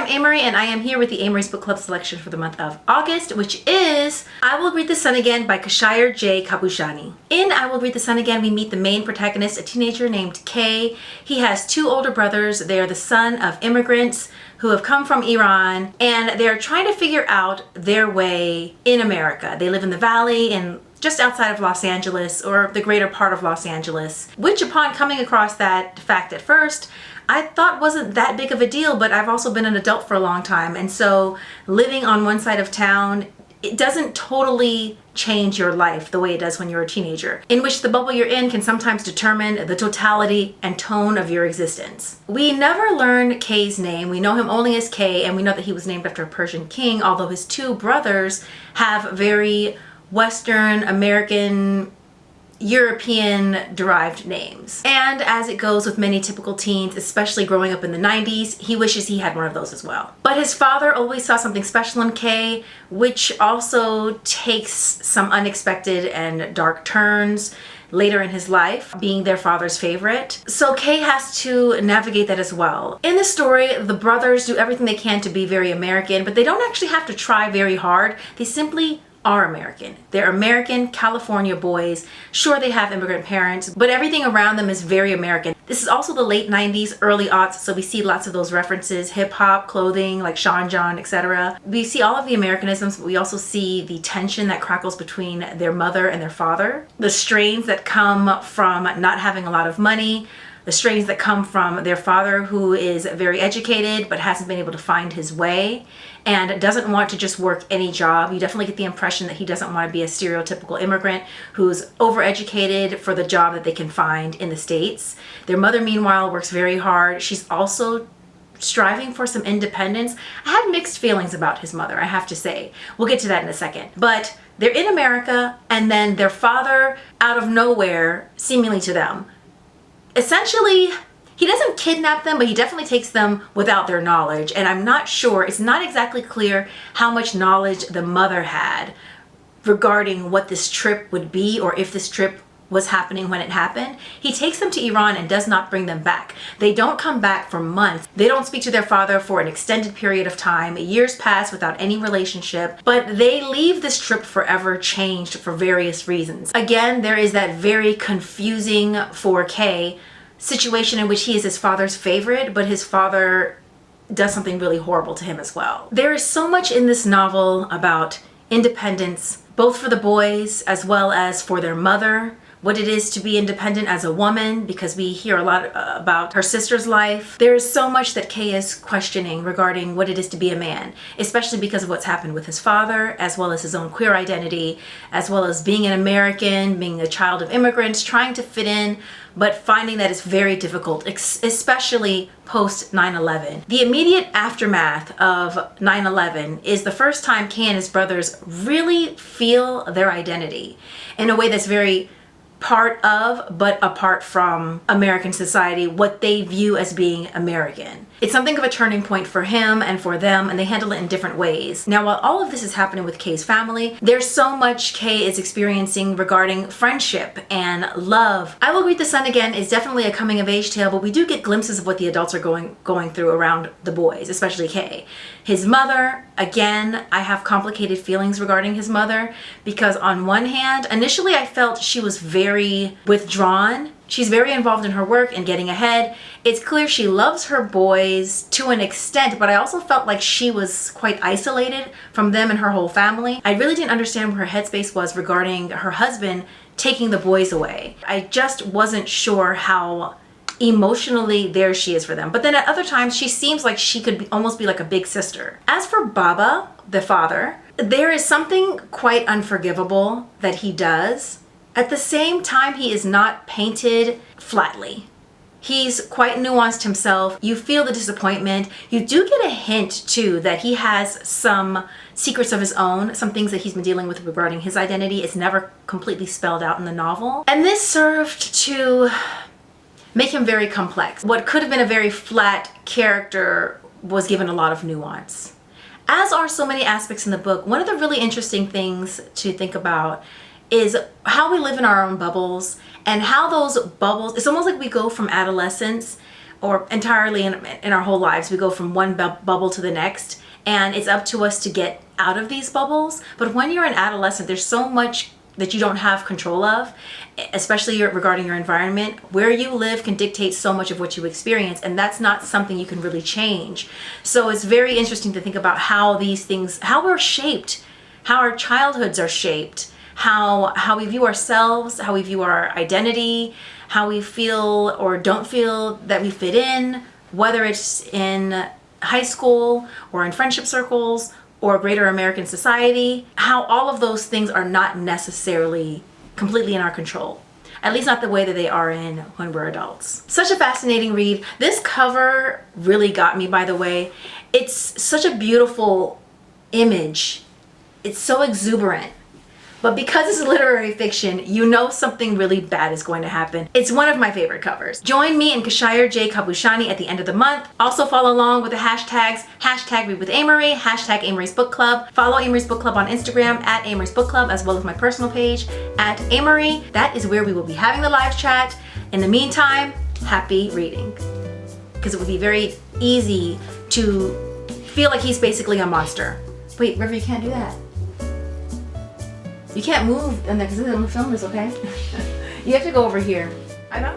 I'm Amory, and I am here with the Amory's Book Club selection for the month of August, which is I Will Read the Sun Again by Khashayar J. Khabushani. In I Will Read the Sun Again, we meet the main protagonist, a teenager named Kay. He has two older brothers. They are the son of immigrants who have come from Iran, and they're trying to figure out their way in America. They live in the valley and just outside of Los Angeles, or the greater part of Los Angeles, which upon coming across that fact at first, I thought wasn't that big of a deal, but I've also been an adult for a long time, and so living on one side of town, it doesn't totally change your life the way it does when you're a teenager, in which the bubble you're in can sometimes determine the totality and tone of your existence. We never learn Kay's name. We know him only as Kay, and we know that he was named after a Persian king, although his two brothers have very Western, American, European derived names. And as it goes with many typical teens, especially growing up in the 90s, he wishes he had one of those as well. But his father always saw something special in Kay, which also takes some unexpected and dark turns later in his life, being their father's favorite. So Kay has to navigate that as well. In the story, the brothers do everything they can to be very American, but they don't actually have to try very hard. They simply are American. They're American California boys. Sure, they have immigrant parents, but everything around them is very American. This is also the late 90s, early aughts, so we see lots of those references, hip hop, clothing, like Sean John, etc. We see all of the Americanisms, but we also see the tension that crackles between their mother and their father, the strains that come from not having a lot of money, the strains that come from their father, who is very educated but hasn't been able to find his way and doesn't want to just work any job. You definitely get the impression that he doesn't want to be a stereotypical immigrant who's overeducated for the job that they can find in the States. Their mother, meanwhile, works very hard. She's also striving for some independence. I had mixed feelings about his mother, I have to say. We'll get to that in a second. But they're in America, and then their father, out of nowhere, seemingly to them, essentially, he doesn't kidnap them, but he definitely takes them without their knowledge. And I'm not sure, it's not exactly clear how much knowledge the mother had regarding what this trip would be, or if this trip was happening when it happened. He takes them to Iran and does not bring them back. They don't come back for months. They don't speak to their father for an extended period of time. Years pass without any relationship, but they leave this trip forever changed for various reasons. Again, there is that very confusing for Kay situation in which he is his father's favorite, but his father does something really horrible to him as well. There is so much in this novel about independence, both for the boys as well as for their mother, what it is to be independent as a woman, because we hear a lot about her sister's life. There is so much that Kay is questioning regarding what it is to be a man, especially because of what's happened with his father, as well as his own queer identity, as well as being an American, being a child of immigrants, trying to fit in, but finding that it's very difficult, especially post 9/11. The immediate aftermath of 9/11 is the first time Kay and his brothers really feel their identity in a way that's very part of, but apart from American society, what they view as being American. It's something of a turning point for him and for them, and they handle it in different ways. Now, while all of this is happening with Kay's family, there's so much Kay is experiencing regarding friendship and love. I Will Read the Sun Again is definitely a coming of age tale, but we do get glimpses of what the adults are going through around the boys, especially Kay. His mother, again, I have complicated feelings regarding his mother, because on one hand, initially I felt she was very withdrawn. She's very involved in her work and getting ahead. It's clear she loves her boys to an extent, but I also felt like she was quite isolated from them and her whole family. I really didn't understand where her headspace was regarding her husband taking the boys away. I just wasn't sure how emotionally there she is for them. But then at other times, she seems like she could almost be like a big sister. As for Baba, the father, there is something quite unforgivable that he does. At the same time, he is not painted flatly. He's quite nuanced himself. You feel the disappointment. You do get a hint too that he has some secrets of his own, some things that he's been dealing with regarding his identity. It's never completely spelled out in the novel. And this served to make him very complex. What could have been a very flat character was given a lot of nuance. As are so many aspects in the book, one of the really interesting things to think about is how we live in our own bubbles, and how those bubbles, it's almost like we go from adolescence or entirely in our whole lives. We go from one bubble to the next, and it's up to us to get out of these bubbles. But when you're an adolescent, there's so much that you don't have control of, especially regarding your environment. Where you live can dictate so much of what you experience, and that's not something you can really change. So it's very interesting to think about how these things, how we're shaped, how our childhoods are shaped, how we view ourselves, how we view our identity, how we feel or don't feel that we fit in, whether it's in high school or in friendship circles or greater American society, how all of those things are not necessarily completely in our control. At least not the way that they are in when we're adults. Such a fascinating read. This cover really got me, by the way. It's such a beautiful image. It's so exuberant. But because it's literary fiction, you know something really bad is going to happen. It's one of my favorite covers. Join me and Khashayar J Khabushani at the end of the month. Also follow along with the hashtags, hashtag Read with Amory, hashtag Amory's Book Club. Follow Amory's Book Club on Instagram at Amory's Book Club, as well as my personal page at Amory. That is where we will be having the live chat. In the meantime, happy reading. Because it would be very easy to feel like he's basically a monster. Wait, River, you can't do that. You can't move in there because the film is okay. You have to go over here. I know.